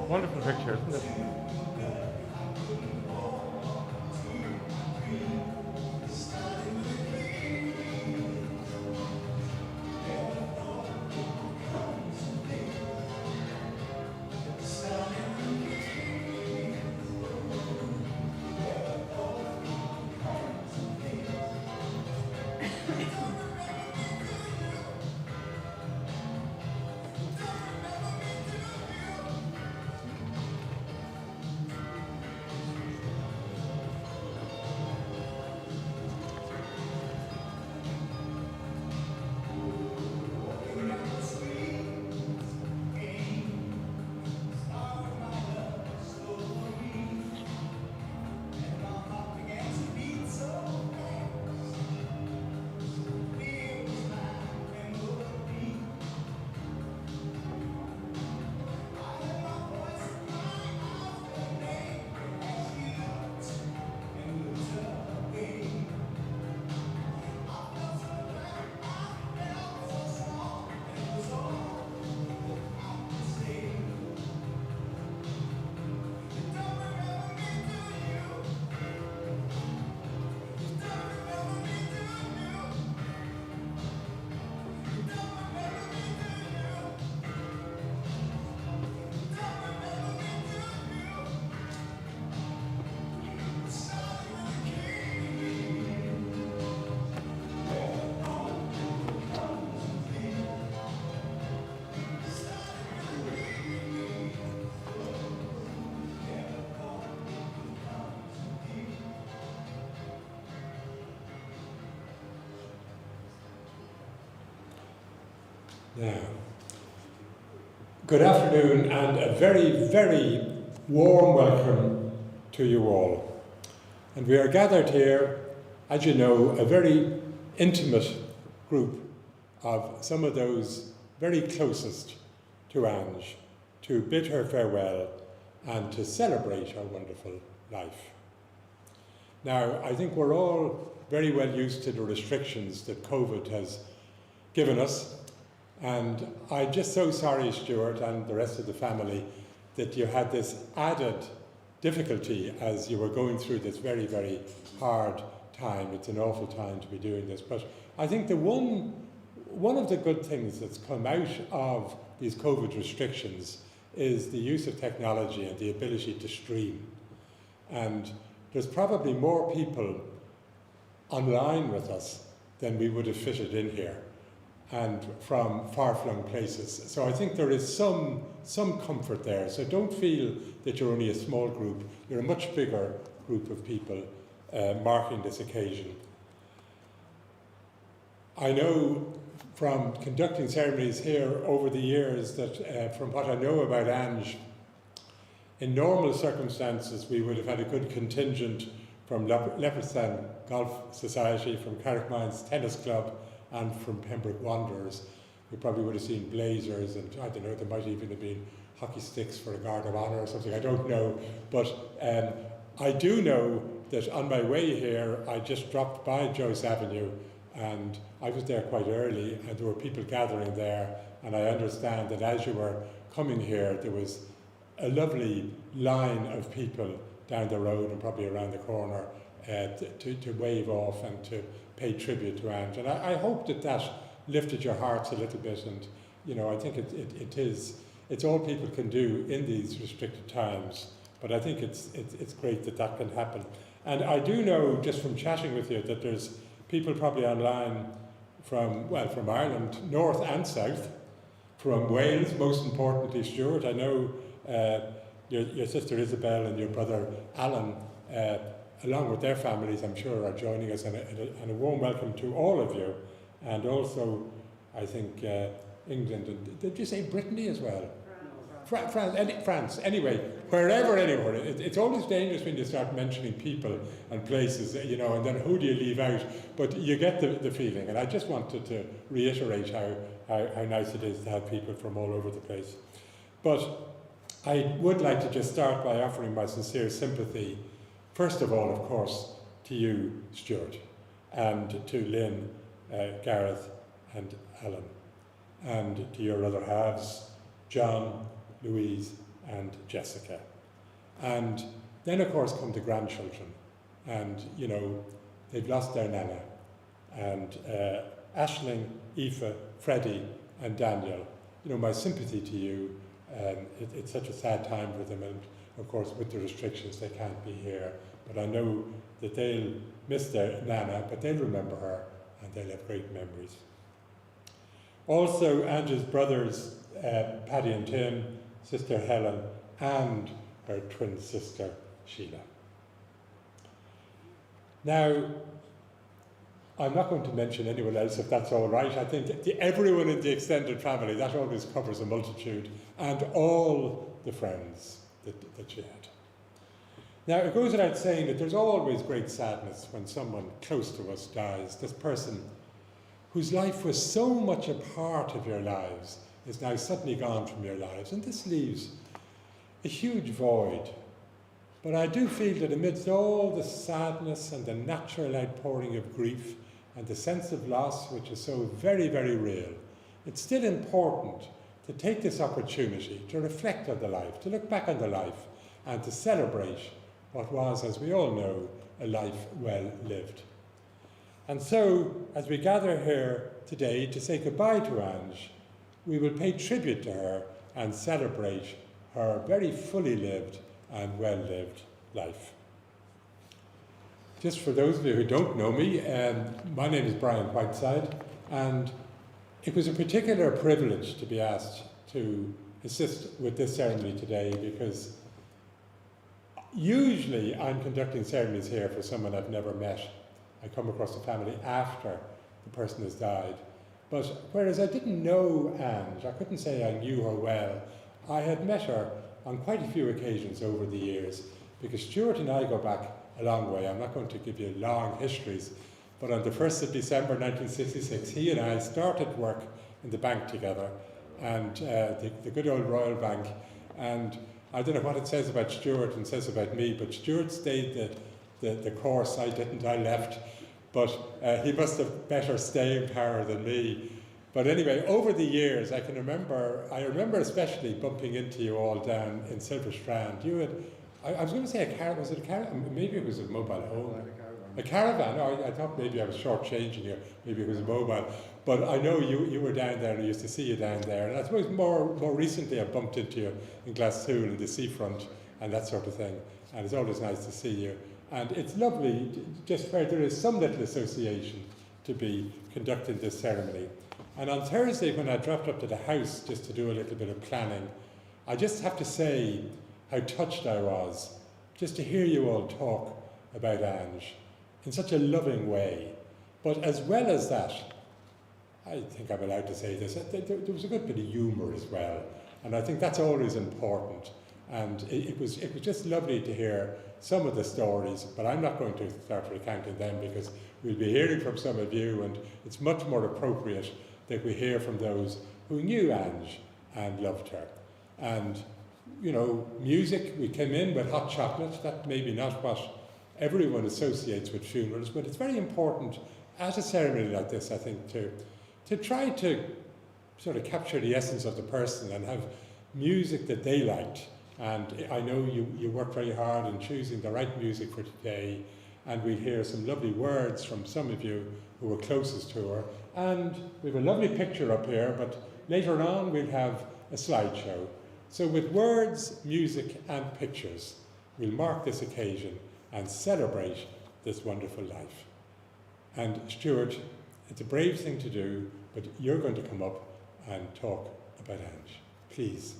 Wonderful picture, isn't it? Now, good afternoon and a very, very warm welcome to you all. And we are gathered here, as you know, a very intimate group of some of those very closest to Ange, to bid her farewell and to celebrate her wonderful life. Now, I think we're all very well used to the restrictions that COVID has given us. And I'm just so sorry, Stuart, and the rest of the family, that you had this added difficulty as you were going through this very, very hard time. It's an awful time to be doing this. But I think the one of the good things that's come out of these COVID restrictions is the use of technology and the ability to stream. And there's probably more people online with us than we would have fitted in here, and from far-flung places. So I think there is some comfort there. So don't feel that you're only a small group. You're a much bigger group of people marking this occasion. I know from conducting ceremonies here over the years that from what I know about Ange, in normal circumstances we would have had a good contingent from Leopardstown Golf Society, from Carrickmines Tennis Club, and from Pembroke Wanderers. We probably would have seen blazers, and I don't know, there might even have been hockey sticks for a guard of honour or something, I don't know. But I do know that on my way here, I just dropped by Joyce Avenue, and I was there quite early, and there were people gathering there, and I understand that as you were coming here, there was a lovely line of people down the road and probably around the corner to wave off and to pay tribute to Ange. And I hope that lifted your hearts a little bit, and you know, I think it's all people can do in these restricted times, but I think it's great that can happen. And I do know, just from chatting with you, that there's people probably online from Ireland, north and south, from Wales, most importantly, Stuart. I know your sister Isabel and your brother Alan, along with their families, I'm sure, are joining us, and a warm welcome to all of you. And also, I think, England, and did you say Brittany as well? France, anyway, wherever, anywhere. It's always dangerous when you start mentioning people and places, you know, and then who do you leave out? But you get the feeling, and I just wanted to reiterate how nice it is to have people from all over the place. But I would like to just start by offering my sincere sympathy, first of all, of course, to you, Stuart, and to Lynn, Gareth, and Alan, and to your other halves, John, Louise, and Jessica. And then, of course, come the grandchildren. And, you know, they've lost their nana. And Aisling, Aoife, Freddie, and Daniel, you know, my sympathy to you. It's such a sad time for them, and of course with the restrictions they can't be here, but I know that they'll miss their nana, but they'll remember her and they'll have great memories. Also Angie's brothers, Paddy and Tim, sister Helen, and her twin sister Sheila. Now, I'm not going to mention anyone else if that's all right. I think everyone in the extended family, that always covers a multitude, and all the friends that she had. Now, it goes without saying that there's always great sadness when someone close to us dies. This person whose life was so much a part of your lives is now suddenly gone from your lives, and this leaves a huge void. But I do feel that amidst all the sadness and the natural outpouring of grief and the sense of loss, which is so very, very real, it's still important to take this opportunity to reflect on the life, to look back on the life, and to celebrate what was, as we all know, a life well lived. And so, as we gather here today to say goodbye to Ange, we will pay tribute to her and celebrate her very fully lived and well-lived life. Just for those of you who don't know me, my name is Brian Whiteside, and it was a particular privilege to be asked to assist with this ceremony today, because usually I'm conducting ceremonies here for someone I've never met. I come across the family after the person has died. But whereas I didn't know Ange, I couldn't say I knew her well, I had met her on quite a few occasions over the years, because Stuart and I go back a long way. I'm not going to give you long histories, but on the 1st of December 1966, he and I started work in the bank together, and the good old Royal Bank. And I don't know what it says about Stuart and says about me, but Stuart stayed the course. I didn't, I left. But he must have better staying power than me. But anyway, over the years, I remember especially bumping into you all down in Silver Strand. You had, I was going to say a caravan, was it a caravan? Maybe it was a mobile home. A caravan? Oh, I thought maybe I was shortchanging you. Maybe it was a mobile. But I know you were down there, and I used to see you down there. And I suppose more recently I bumped into you in Glasgow and the seafront and that sort of thing. And it's always nice to see you. And it's lovely, just where there is some little association, to be conducting this ceremony. And on Thursday, when I dropped up to the house just to do a little bit of planning, I just have to say how touched I was just to hear you all talk about Ange in such a loving way. But as well as that, I think I'm allowed to say this, there was a good bit of humour as well. And I think that's always important. And it was just lovely to hear some of the stories, but I'm not going to start recounting them, because we'll be hearing from some of you, and it's much more appropriate that we hear from those who knew Ange and loved her. And, you know, music, we came in with hot chocolate. That maybe not what everyone associates with funerals, but it's very important at a ceremony like this, I think, to try to sort of capture the essence of the person and have music that they liked. And I know you worked very hard in choosing the right music for today, and we'll hear some lovely words from some of you who were closest to her. And we have a lovely picture up here, but later on we'll have a slideshow. So with words, music and pictures, we'll mark this occasion and celebrate this wonderful life. And Stuart, it's a brave thing to do, but you're going to come up and talk about Ange. Please.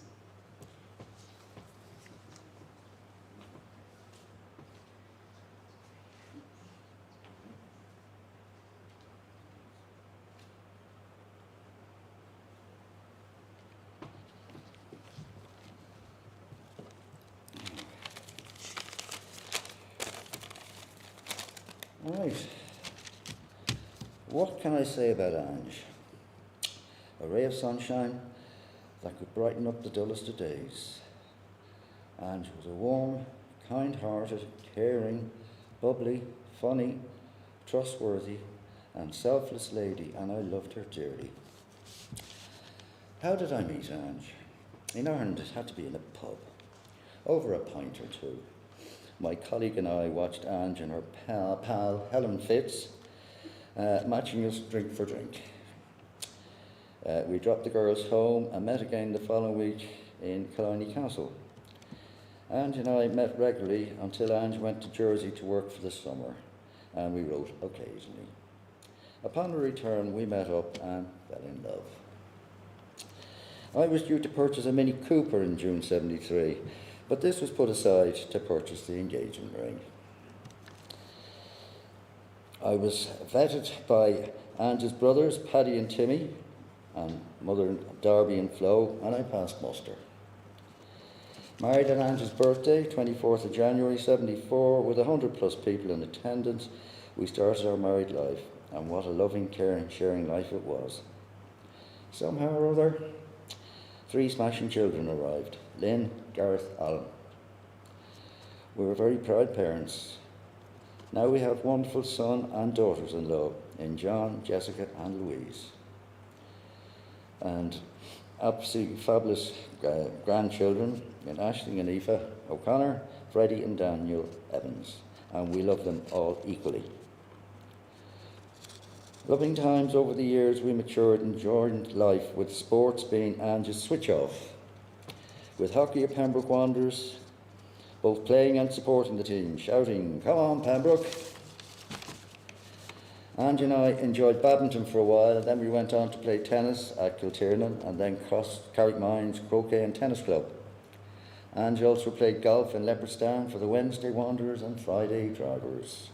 Right. What can I say about Ange? A ray of sunshine that could brighten up the dullest of days. Ange was a warm, kind-hearted, caring, bubbly, funny, trustworthy, and selfless lady, and I loved her dearly. How did I meet Ange? In Ireland, it had to be in a pub, over a pint or two. My colleague and I watched Ange and her pal Helen Fitz matching us drink for drink. We dropped the girls home and met again the following week in Killiney Castle. Ange and I met regularly until Ange went to Jersey to work for the summer, and we wrote occasionally. Upon her return, we met up and fell in love. I was due to purchase a Mini Cooper in June '73, but this was put aside to purchase the engagement ring. I was vetted by Ange's brothers, Paddy and Timmy, and mother Darby and Flo, and I passed muster. Married on Ange's birthday, 24th of January '74, with 100 plus people in attendance, we started our married life, and what a loving, caring, sharing life it was. Somehow or other, 3 smashing children arrived: Lynn, Gareth, Alan. We were very proud parents. Now we have wonderful son and daughters-in-law in John, Jessica and Louise. And absolutely fabulous grandchildren in Aisling and Aoife O'Connor, Freddie and Daniel Evans. And we love them all equally. Loving times over the years, we matured and joined life, with sports being Ange's switch off. With hockey at Pembroke Wanderers, both playing and supporting the team, shouting, "Come on, Pembroke!" Ange and I enjoyed badminton for a while, and then we went on to play tennis at Kiltiernan, and then Carrickmines Croquet and Tennis Club. Ange also played golf in Leopardstown for the Wednesday Wanderers and Friday Drivers.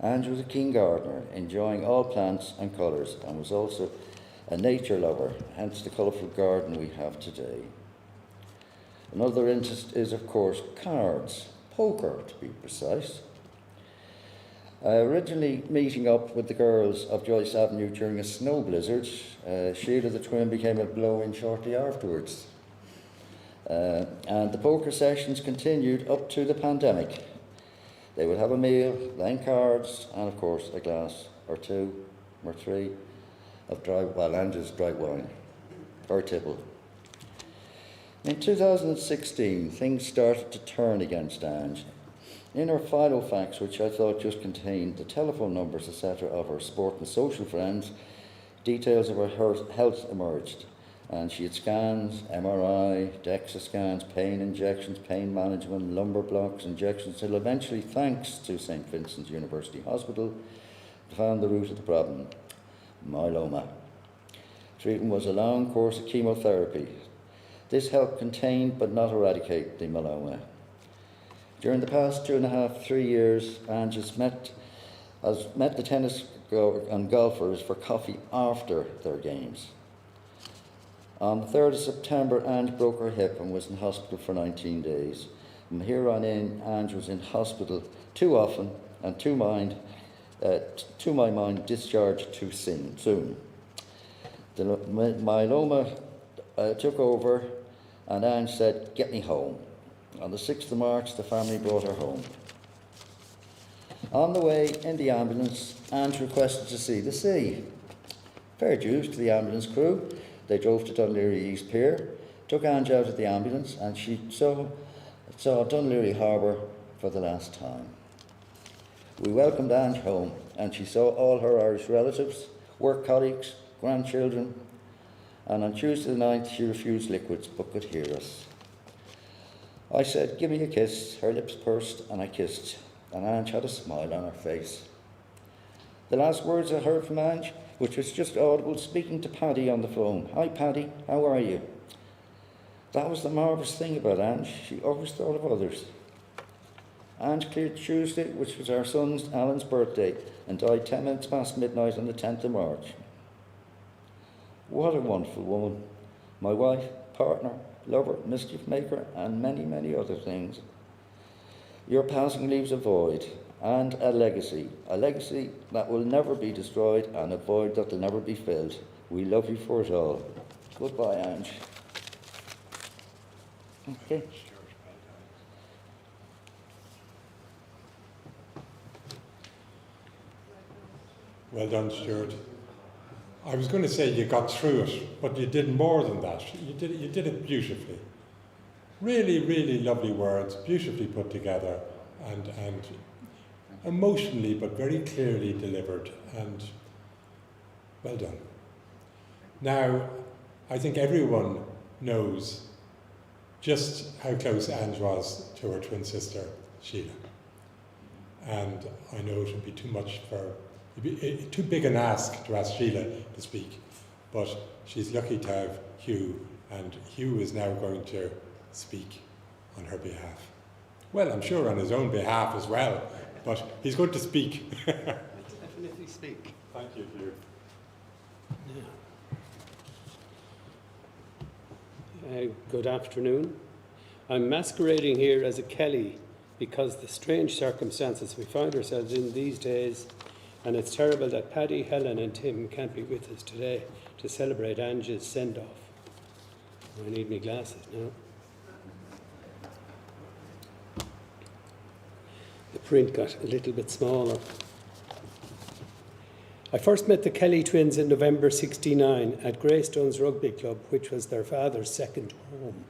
Ange was a keen gardener, enjoying all plants and colours, and was also a nature lover, hence the colourful garden we have today. Another interest is, of course, cards, poker to be precise. Originally meeting up with the girls of Joyce Avenue during a snow blizzard, Sheila the twin became a blow-in shortly afterwards. And the poker sessions continued up to the pandemic. They would have a meal, then cards, and of course a glass or 2 or 3 of Ange's dry wine, or tipple. In 2016, things started to turn against Ange. In her final facts, which I thought just contained the telephone numbers, etc., of her sport and social friends, details of her health emerged, and she had scans, MRI, DEXA scans, pain injections, pain management, lumbar blocks, injections, till eventually, thanks to St. Vincent's University Hospital, found the root of the problem: myeloma. Treatment was a long course of chemotherapy. This helped contain but not eradicate the myeloma. During the past 2.5-3 years, Ange has met the tennis and golfers for coffee after their games. On the 3rd of September, Ange broke her hip and was in hospital for 19 days. From here on in, Ange was in hospital too often and to my mind, discharged too soon. The myeloma took over, and Ange said, "Get me home." On the 6th of March, the family brought her home. On the way in the ambulance, Ange requested to see the sea. Fair dues to the ambulance crew. They drove to Dunleary East Pier, took Ange out of the ambulance, and she saw Dunleary Harbour for the last time. We welcomed Ange home, and she saw all her Irish relatives, work colleagues, grandchildren, and on Tuesday the 9th she refused liquids but could hear us. I said, "Give me a kiss." Her lips pursed, and I kissed, and Ange had a smile on her face. The last words I heard from Ange, which was just audible, speaking to Paddy on the phone: "Hi Paddy, how are you?" That was the marvellous thing about Ange. She always thought of others. Ange cleared Tuesday, which was our son Alan's birthday, and died 10 minutes past midnight on the 10th of March. What a wonderful woman. My wife, partner, lover, mischief maker, and many, many other things. Your passing leaves a void, and a legacy that will never be destroyed and a void that will never be filled. We love you for it all. Goodbye, Ange. Okay. Well done, Stuart. I was going to say you got through it, but you did more than that. You did it beautifully. Really, really lovely words, beautifully put together, and emotionally but very clearly delivered, and well done. Now, I think everyone knows just how close Ange was to her twin sister, Sheila. And I know it would be too much it'd be too big an ask to ask Sheila to speak, but she's lucky to have Hugh, and Hugh is now going to speak on her behalf. Well, I'm sure on his own behalf as well, but he's going to speak. I'll definitely speak. Thank you, Hugh. Good afternoon. I'm masquerading here as a Kelly because the strange circumstances we find ourselves in these days, and it's terrible that Paddy, Helen and Tim can't be with us today to celebrate Ange's send-off. I need my glasses now. The print got a little bit smaller. I first met the Kelly twins in November '69 at Greystones Rugby Club, which was their father's second home.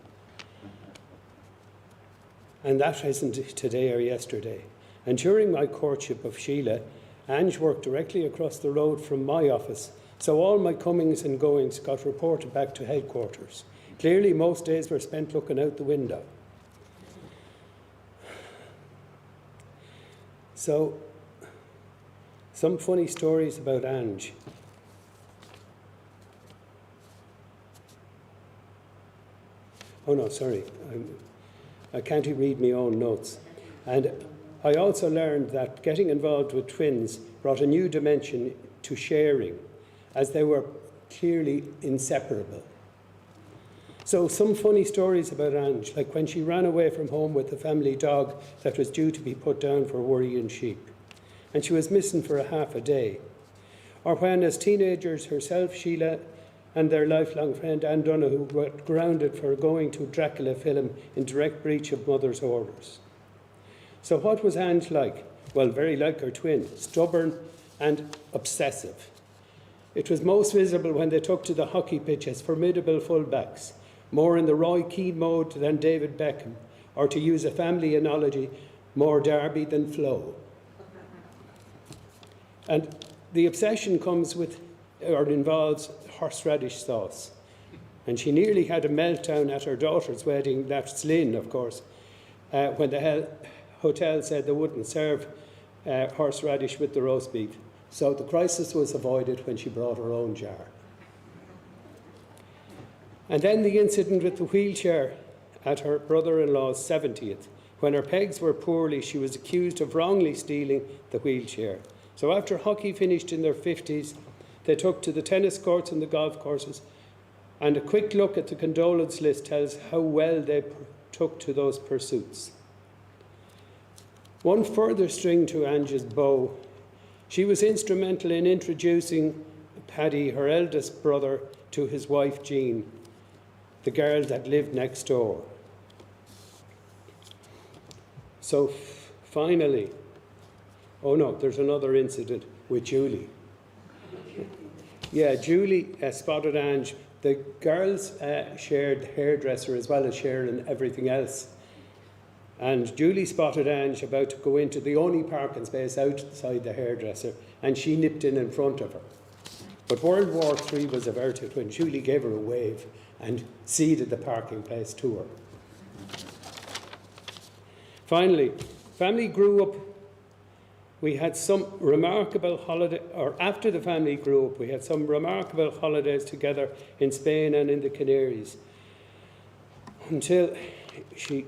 And that isn't today or yesterday. And during my courtship of Sheila, Ange worked directly across the road from my office, so all my comings and goings got reported back to headquarters. Clearly, most days were spent looking out the window. So, some funny stories about Ange. Oh no, sorry, I can't read my own notes. And I also learned that getting involved with twins brought a new dimension to sharing, as they were clearly inseparable. So some funny stories about Ange, like when she ran away from home with the family dog that was due to be put down for worrying sheep, and she was missing for a half a day. Or when, as teenagers, herself, Sheila, and their lifelong friend Anne Donoghue were grounded for going to Dracula film in direct breach of mother's orders. So what was Ange like? Well, very like her twin, stubborn and obsessive. It was most visible when they took to the hockey pitch as formidable fullbacks, more in the Roy Keane mode than David Beckham, or to use a family analogy, more Derby than Flo. And the obsession comes with, or involves, horseradish sauce. And she nearly had a meltdown at her daughter's wedding, that's Lynn, of course, when the hotel said they wouldn't serve horseradish with the roast beef. So the crisis was avoided when she brought her own jar. And then the incident with the wheelchair at her brother-in-law's 70th. When her pegs were poorly, she was accused of wrongly stealing the wheelchair. So after hockey finished in their 50s, they took to the tennis courts and the golf courses, and a quick look at the condolence list tells how well they took to those pursuits. One further string to Ange's bow, she was instrumental in introducing Paddy, her eldest brother, to his wife Jean, the girl that lived next door. So finally, oh no, there's another incident with Julie. Yeah, Julie spotted Ange. The girls shared the hairdresser as well as sharing everything else. And Julie spotted Ange about to go into the only parking space outside the hairdresser, and she nipped in front of her. But World War III was averted when Julie gave her a wave and ceded the parking place to her. Finally, family grew up. We had some remarkable holiday, or after the family grew up, we had some remarkable holidays together in Spain and in the Canaries, until she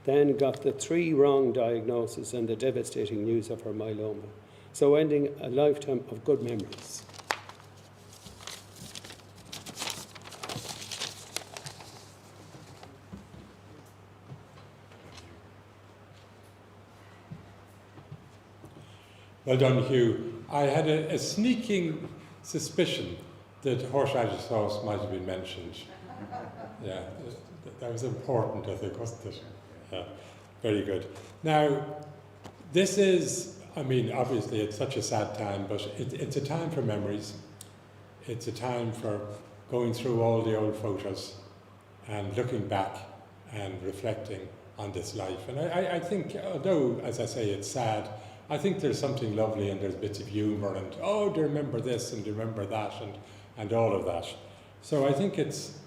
then got the 3 wrong diagnoses and the devastating news of her myeloma, so ending a lifetime of good memories. Well done, Hugh. I had a sneaking suspicion that horseradish sauce might have been mentioned. Yeah, that was important, I think, wasn't it? Yeah, very good. Now, this is, I mean, obviously it's such a sad time, but it's a time for memories. It's a time for going through all the old photos and looking back and reflecting on this life. And I think, although, as I say, it's sad, I think there's something lovely and there's bits of humour and, oh, do you remember this and do you remember that and all of that. So I think it's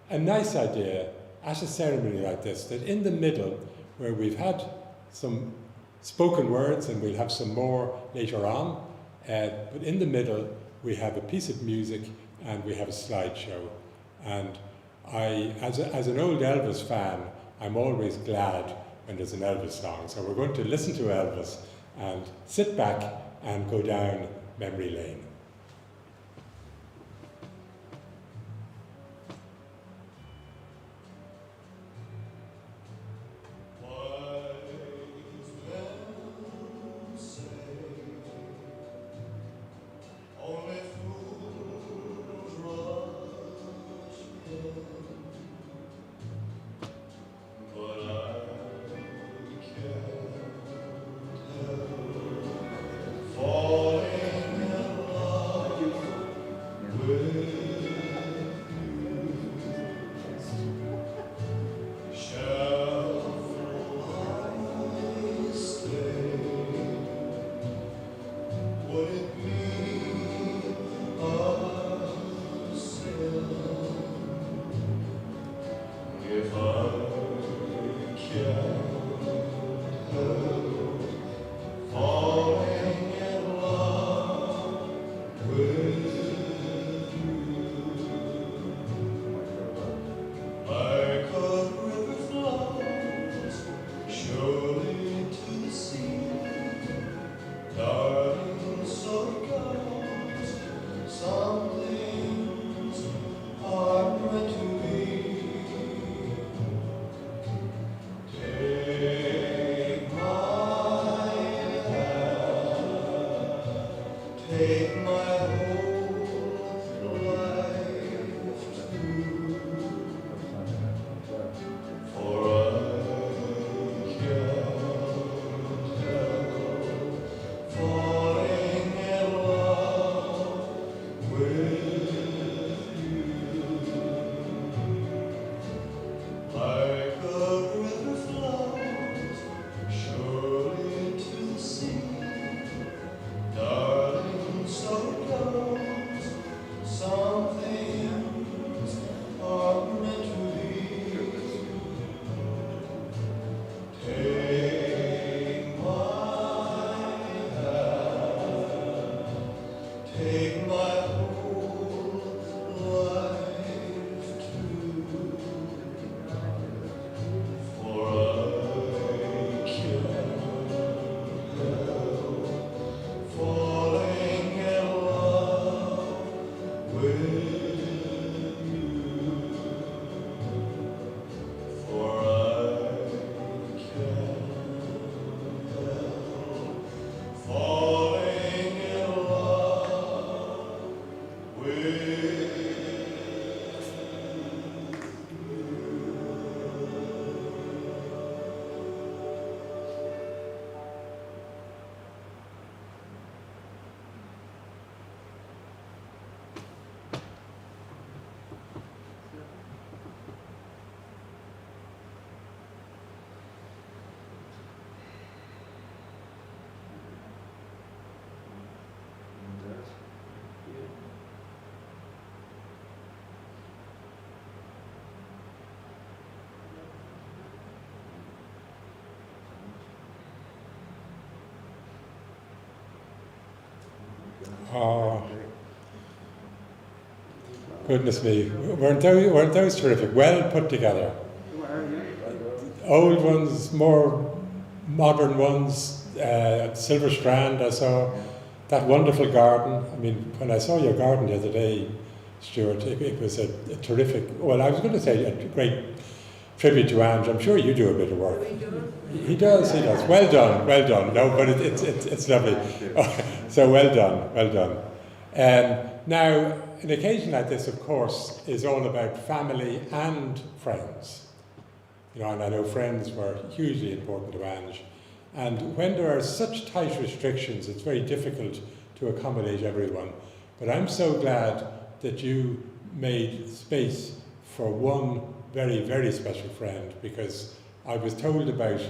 a nice idea at a ceremony like this, that in the middle, where we've had some spoken words and we'll have some more later on, but in the middle we have a piece of music and we have a slideshow. And I, as an old Elvis fan, I'm always glad when there's an Elvis song. So we're going to listen to Elvis and sit back and go down memory lane. Oh, goodness me. Weren't those terrific? Well put together. Old ones, more modern ones, Silver Strand, I saw that wonderful garden. I mean, when I saw your garden the other day, Stuart, it was a terrific, well, I was going to say a great tribute to Ange. I'm sure you do a bit of work. He does. Well done, well done. No, but it's lovely. So well done. Now, an occasion like this, of course, is all about family and friends. You know, and I know friends were hugely important to Ange. And when there are such tight restrictions, it's very difficult to accommodate everyone. But I'm so glad that you made space for one very, very special friend, because I was told about,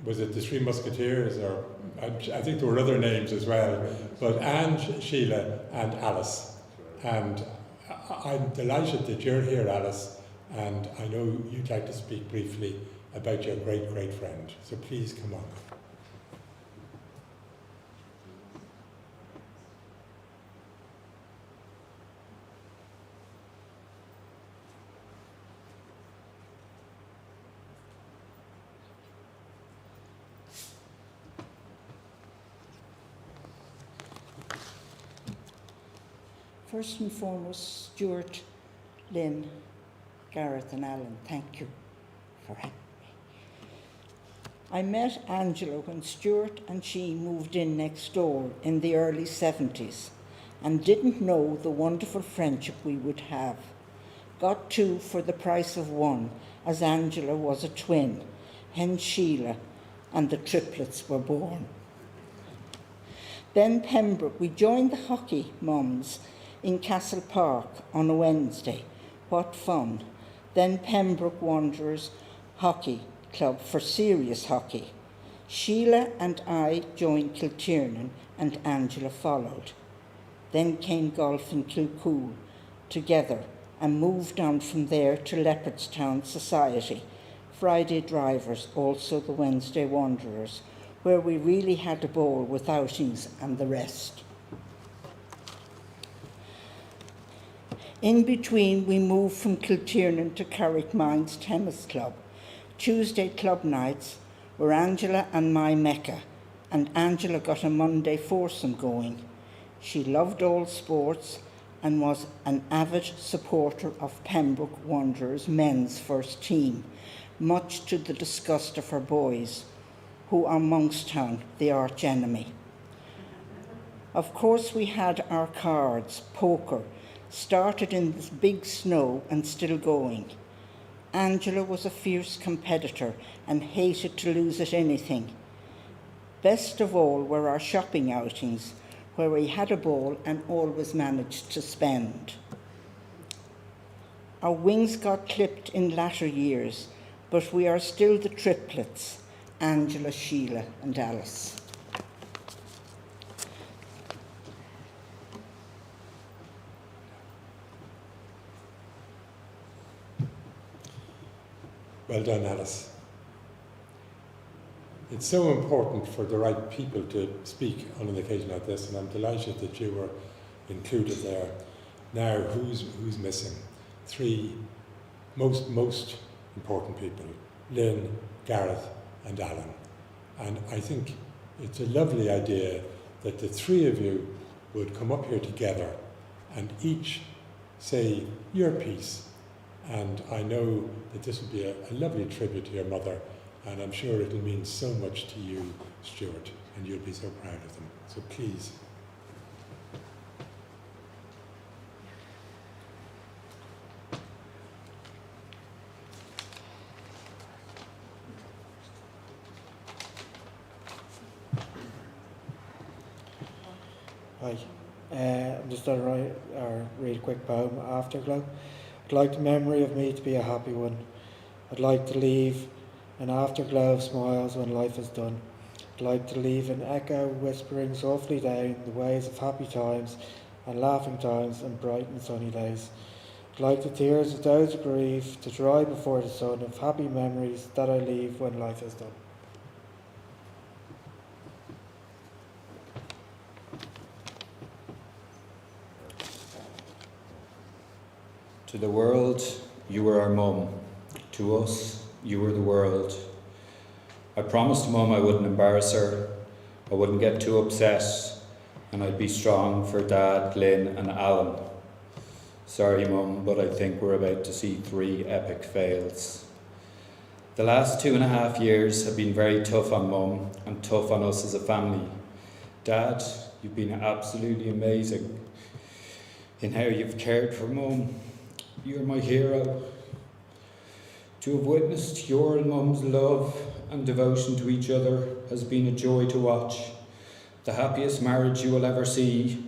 was it the Three Musketeers, or I think there were other names as well, but Ange, Sheila and Alice. And I'm delighted that you're here, Alice, and I know you'd like to speak briefly about your great, great friend. So please come on. First and foremost, Stuart, Lynn, Gareth and Alan, thank you for having me. I met Angela when Stuart and she moved in next door in the early 70s and didn't know the wonderful friendship we would have. Got two for the price of one, as Angela was a twin, hence Sheila, and the triplets were born. Then Pembroke, we joined the hockey mums in Castle Park on a Wednesday. What fun. Then Pembroke Wanderers Hockey Club for serious hockey. Sheila and I joined Kiltiernan and Angela followed. Then came golf in Kilcool together and moved on from there to Leopardstown Society. Friday Drivers, also the Wednesday Wanderers, where we really had a ball with outings and the rest. In between, we moved from Kiltiernan to Carrickmines Tennis Club. Tuesday club nights were Angela and my mecca, and Angela got a Monday foursome going. She loved all sports and was an avid supporter of Pembroke Wanderers men's first team, much to the disgust of her boys, who are Monkstown, the arch enemy. Of course, we had our cards, poker, started in this big snow and still going. Angela was a fierce competitor and hated to lose at anything. Best of all were our shopping outings, where we had a ball and always managed to spend. Our wings got clipped in latter years, but we are still the triplets, Angela, Sheila and Alice. Well done, Alice. It's so important for the right people to speak on an occasion like this, and I'm delighted that you were included there. Now, who's missing? Three most important people: Lynn, Gareth, and Alan. And I think it's a lovely idea that the three of you would come up here together and each say your piece. And I know that this would be a lovely tribute to your mother, and I'm sure it'll mean so much to you, Stuart, and you'll be so proud of them. So please. Hi. I'm just going to read a quick poem, Afterglow. I'd like the memory of me to be a happy one. I'd like to leave an afterglow of smiles when life is done. I'd like to leave an echo whispering softly down the ways of happy times and laughing times and bright and sunny days. I'd like the tears of those who grieve to dry before the sun of happy memories that I leave when life is done. To the world, you were our mum. To us, you were the world. I promised Mum I wouldn't embarrass her, I wouldn't get too upset, and I'd be strong for Dad, Lynn and Alan. Sorry Mum, but I think we're about to see 3 epic fails. The last 2.5 years have been very tough on Mum and tough on us as a family. Dad, you've been absolutely amazing in how you've cared for Mum. You're my hero. To have witnessed your and Mum's love and devotion to each other has been a joy to watch. The happiest marriage you will ever see,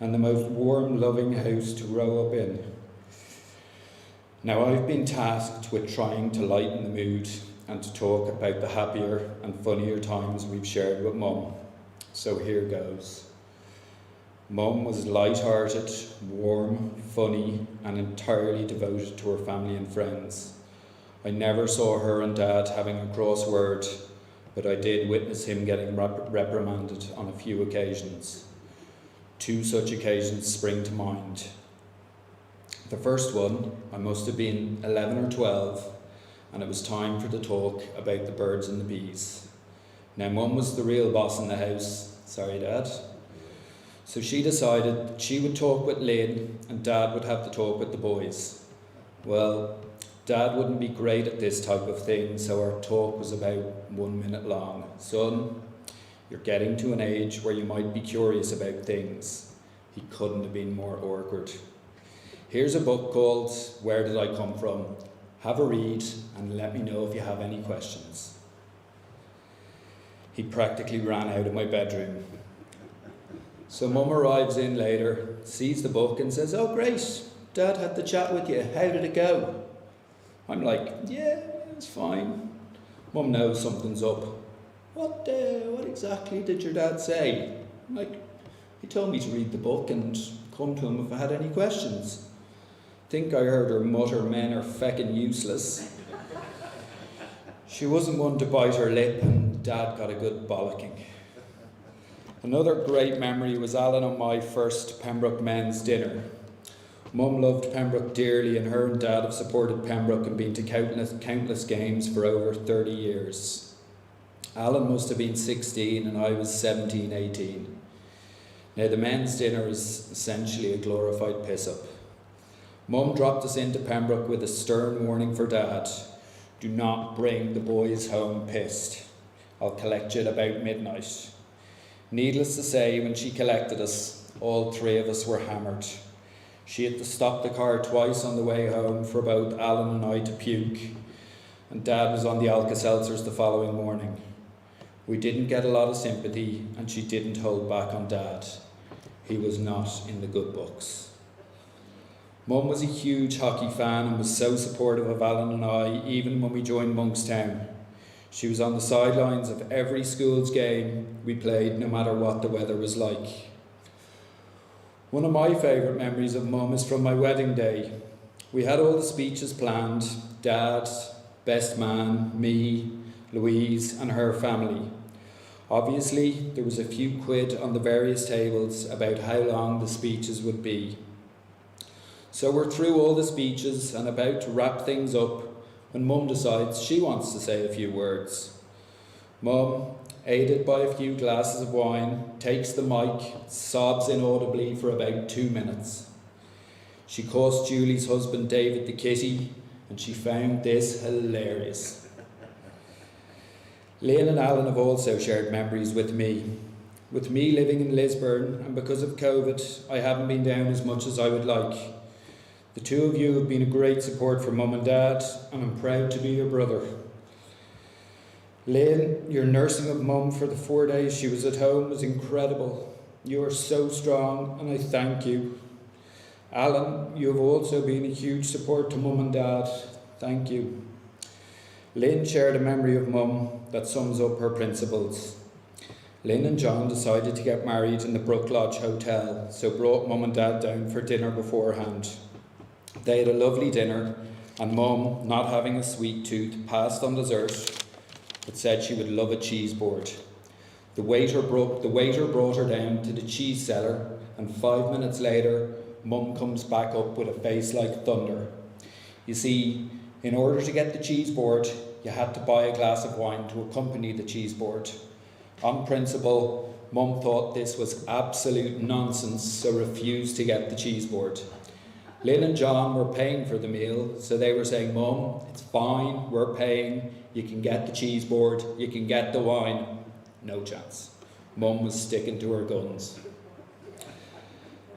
and the most warm, loving house to grow up in. Now I've been tasked with trying to lighten the mood and to talk about the happier and funnier times we've shared with Mum. So here goes. Mum was light-hearted, warm, funny, and entirely devoted to her family and friends. I never saw her and Dad having a cross word, but I did witness him getting reprimanded on a few occasions. 2 such occasions spring to mind. The first one, I must have been 11 or 12, and it was time for the talk about the birds and the bees. Now, Mum was the real boss in the house. Sorry, Dad. So she decided she would talk with Lynn and Dad would have to talk with the boys. Well, Dad wouldn't be great at this type of thing, so our talk was about 1 minute long. Son, you're getting to an age where you might be curious about things. He couldn't have been more awkward. Here's a book called Where Did I Come From? Have a read and let me know if you have any questions. He practically ran out of my bedroom. So Mum arrives in later, sees the book and says, "Oh great, Dad had the chat with you, how did it go?" I'm like, "Yeah, it's fine." Mum knows something's up. What exactly did your dad say?" I'm like, "He told me to read the book and come to him if I had any questions." Think I heard her mutter, "Men are feckin' useless." She wasn't one to bite her lip, and Dad got a good bollocking. Another great memory was Alan and my first Pembroke men's dinner. Mum loved Pembroke dearly, and her and Dad have supported Pembroke and been to countless games for over 30 years. Alan must have been 16 and I was 17, 18. Now the men's dinner is essentially a glorified piss-up. Mum dropped us into Pembroke with a stern warning for Dad. "Do not bring the boys home pissed. I'll collect you at about midnight." Needless to say, when she collected us, all 3 of us were hammered. She had to stop the car twice on the way home for both Alan and I to puke, and Dad was on the Alka-Seltzers the following morning. We didn't get a lot of sympathy, and she didn't hold back on Dad. He was not in the good books. Mum was a huge hockey fan and was so supportive of Alan and I, even when we joined Monkstown. She was on the sidelines of every school's game we played, no matter what the weather was like. One of my favourite memories of Mum is from my wedding day. We had all the speeches planned: Dad, best man, me, Louise and her family. Obviously, there was a few quid on the various tables about how long the speeches would be. So we're through all the speeches and about to wrap things up when Mum decides she wants to say a few words. Mum, aided by a few glasses of wine, takes the mic, sobs inaudibly for about 2 minutes. She calls Julie's husband David the kitty, and she found this hilarious. Lynn and Alan have also shared memories with me. With me living in Lisburn, and because of COVID, I haven't been down as much as I would like. The 2 of you have been a great support for Mum and Dad, and I'm proud to be your brother. Lynn, your nursing of Mum for the 4 days she was at home was incredible. You are so strong, and I thank you. Alan, you have also been a huge support to Mum and Dad. Thank you. Lynn shared a memory of Mum that sums up her principles. Lynn and John decided to get married in the Brook Lodge Hotel, so brought Mum and Dad down for dinner beforehand. They had a lovely dinner, and Mum, not having a sweet tooth, passed on dessert, but said she would love a cheese board. The waiter brought her down to the cheese cellar, and 5 minutes later, Mum comes back up with a face like thunder. You see, in order to get the cheese board, you had to buy a glass of wine to accompany the cheese board. On principle, Mum thought this was absolute nonsense, so refused to get the cheese board. Lynn and John were paying for the meal, so they were saying, Mum, it's fine, we're paying, you can get the cheese board, you can get the wine. No chance. Mum was sticking to her guns.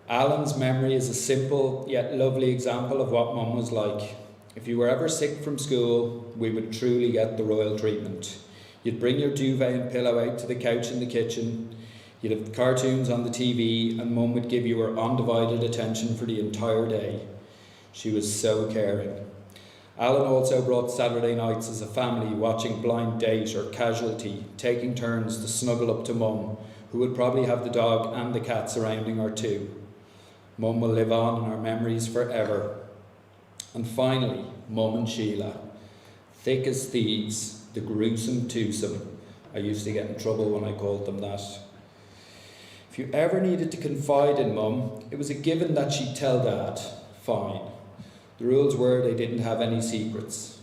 Alan's memory is a simple yet lovely example of what Mum was like. If you were ever sick from school, we would truly get the royal treatment. You'd bring your duvet and pillow out to the couch in the kitchen. You'd have cartoons on the TV, and Mum would give you her undivided attention for the entire day. She was so caring. Alan also brought Saturday nights as a family, watching Blind Date or Casualty, taking turns to snuggle up to Mum, who would probably have the dog and the cat surrounding her too. Mum will live on in our memories forever. And finally, Mum and Sheila. Thick as thieves, the gruesome twosome. I used to get in trouble when I called them that. If you ever needed to confide in Mum, it was a given that she'd tell Dad. Fine. The rules were they didn't have any secrets.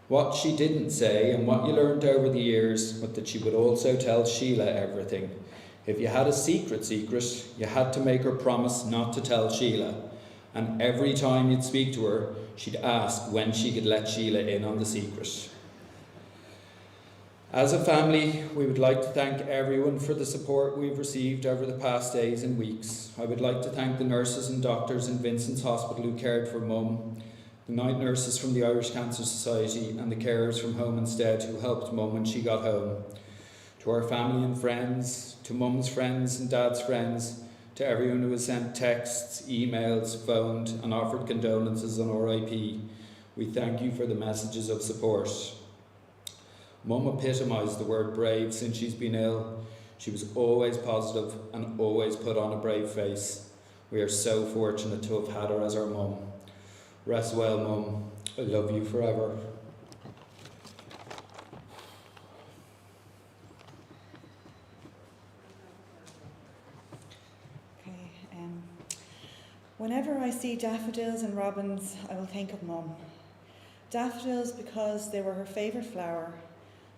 What she didn't say, and what you learned over the years, was that she would also tell Sheila everything. If you had a secret, you had to make her promise not to tell Sheila. And every time you'd speak to her, she'd ask when she could let Sheila in on the secret. As a family, we would like to thank everyone for the support we've received over the past days and weeks. I would like to thank the nurses and doctors in Vincent's Hospital who cared for Mum, the night nurses from the Irish Cancer Society, and the carers from Home Instead who helped Mum when she got home. To our family and friends, to Mum's friends and Dad's friends, to everyone who has sent texts, emails, phoned and offered condolences on RIP, we thank you for the messages of support. Mum epitomised the word brave since she's been ill. She was always positive and always put on a brave face. We are so fortunate to have had her as our mum. Rest well, Mum. I love you forever. Whenever I see daffodils and robins, I will think of Mum. Daffodils because they were her favourite flower.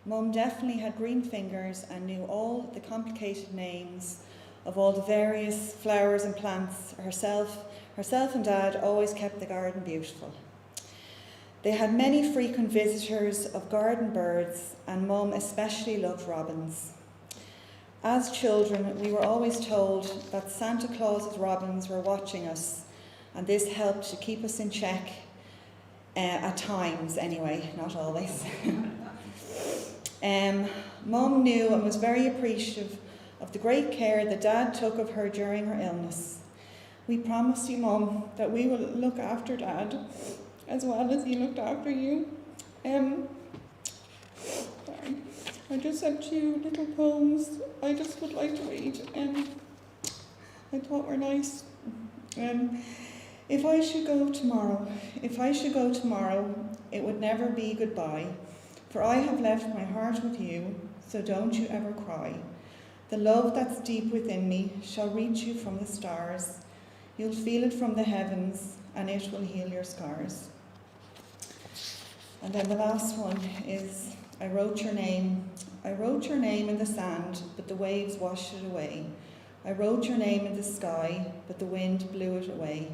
Mum definitely had green fingers and knew all the complicated names of all the various flowers and plants. Herself and Dad always kept the garden beautiful. They had many frequent visitors of garden birds, and Mum especially loved robins. As children, we were always told that Santa Claus's robins were watching us, and this helped to keep us in check, at times anyway, not always. Mum knew and was very appreciative of the great care that Dad took of her during her illness. We promise you, Mum, that we will look after Dad as well as he looked after you. Sorry. I just have 2 little poems I just would like to read, I thought were nice. If I should go tomorrow, it would never be goodbye, for I have left my heart with you, so don't you ever cry. The love that's deep within me shall reach you from the stars. You'll feel it from the heavens, and it will heal your scars. And then the last one is, I wrote your name in the sand, but the waves washed it away. I wrote your name in the sky, but the wind blew it away.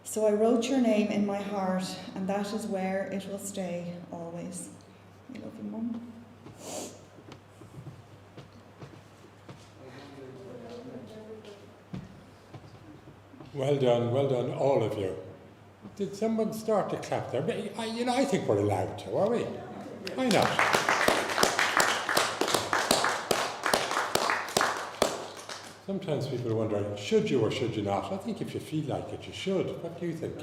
So I wrote your name in my heart, and that is where it will stay always. I love you, Mum. Well done, all of you. Did someone start to clap there? I think we're allowed to, are we? Why not? Sometimes people wonder, should you or should you not? I think if you feel like it, you should. What do you think?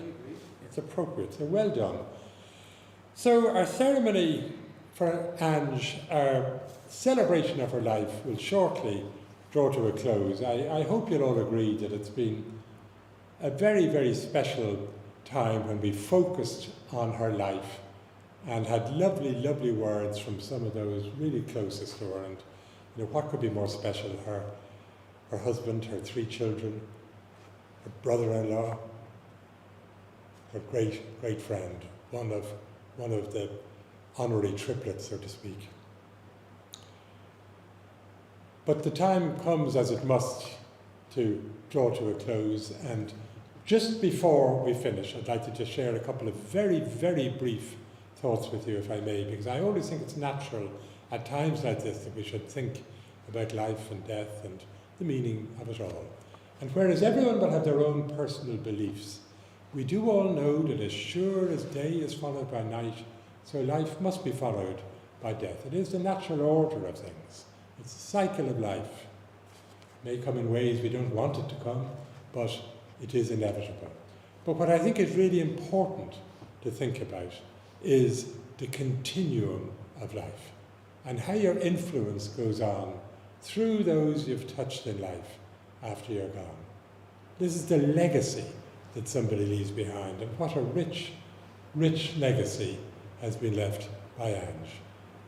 It's appropriate, so well done. So our ceremony for Ange, our celebration of her life, will shortly draw to a close. I hope you'll all agree that it's been a very, very special time when we focused on her life and had lovely, lovely words from some of those really closest to her. And what could be more special? Her husband, her 3 children, her brother-in-law, her great, great friend, one of the honorary triplets, so to speak. But the time comes, as it must, to draw to a close, and Just before we finish, I'd like to just share a couple of very, very brief thoughts with you, if I may, because I always think it's natural at times like this that we should think about life and death and the meaning of it all. And whereas everyone will have their own personal beliefs, we do all know that as sure as day is followed by night, so life must be followed by death. It is the natural order of things. It's the cycle of life. It may come in ways we don't want it to come, but it is inevitable. But what I think is really important to think about is the continuum of life and how your influence goes on through those you've touched in life after you're gone. This is the legacy that somebody leaves behind, and what a rich, rich legacy has been left by Ange.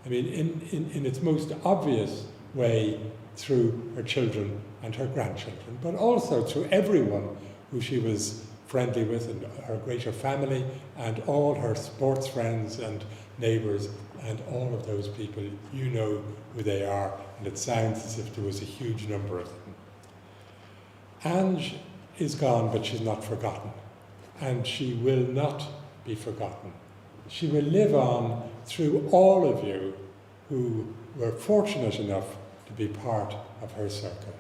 I mean, in its most obvious way, through her children and her grandchildren, but also through everyone who she was friendly with, and her greater family, and all her sports friends and neighbours, and all of those people. You know who they are, and it sounds as if there was a huge number of them. Ange is gone, but she's not forgotten, and she will not be forgotten. She will live on through all of you who were fortunate enough to be part of her circle.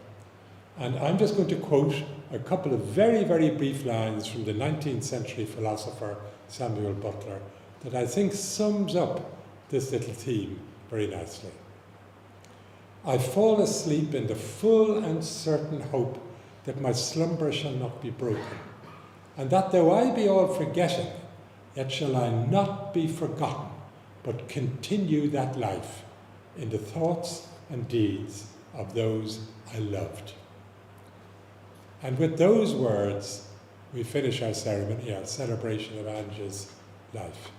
And I'm just going to quote a couple of very, very brief lines from the 19th century philosopher Samuel Butler that I think sums up this little theme very nicely. I fall asleep in the full and certain hope that my slumber shall not be broken, and that though I be all forgetting, yet shall I not be forgotten, but continue that life in the thoughts and deeds of those I loved. And with those words, we finish our ceremony, our celebration of Ange's life.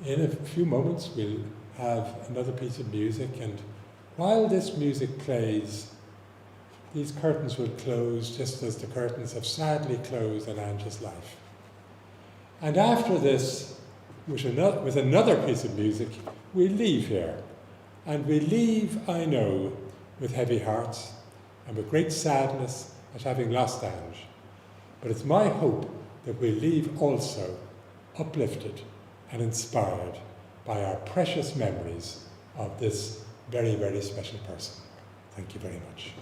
In a few moments, we'll have another piece of music, and while this music plays, these curtains will close just as the curtains have sadly closed on Ange's life. And after this, with another piece of music, we leave here. And we leave, I know, with heavy hearts and with great sadness at having lost Ange. But it's my hope that we leave also uplifted and inspired by our precious memories of this very, very special person. Thank you very much.